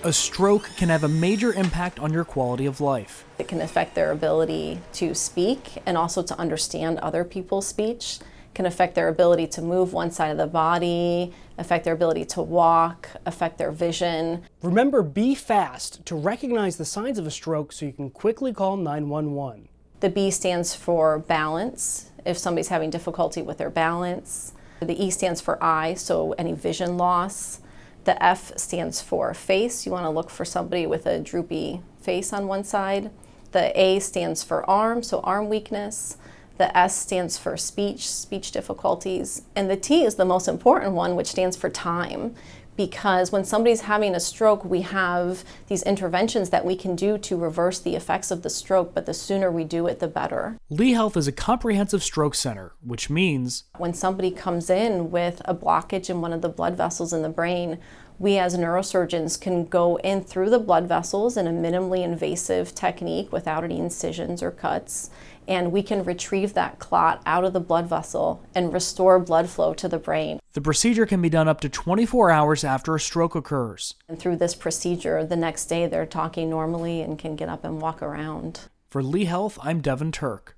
A stroke can have a major impact on your quality of life. It can affect their ability to speak and also to understand other people's speech. It can affect their ability to move one side of the body, affect their ability to walk, affect their vision. Remember, be fast to recognize the signs of a stroke so you can quickly call 911. The B stands for balance, if somebody's having difficulty with their balance. The E stands for eye, so any vision loss. The F stands for face. You want to look for somebody with a droopy face on one side. The A stands for arm, so arm weakness. The S stands for speech difficulties. And the T is the most important one, which stands for time. Because when somebody's having a stroke, we have these interventions that we can do to reverse the effects of the stroke, but the sooner we do it, the better. Lee Health is a comprehensive stroke center, which means when somebody comes in with a blockage in one of the blood vessels in the brain, we as neurosurgeons can go in through the blood vessels in a minimally invasive technique without any incisions or cuts, and we can retrieve that clot out of the blood vessel and restore blood flow to the brain. The procedure can be done up to 24 hours after a stroke occurs. And through this procedure, the next day they're talking normally and can get up and walk around. For Lee Health, I'm Devin Turk.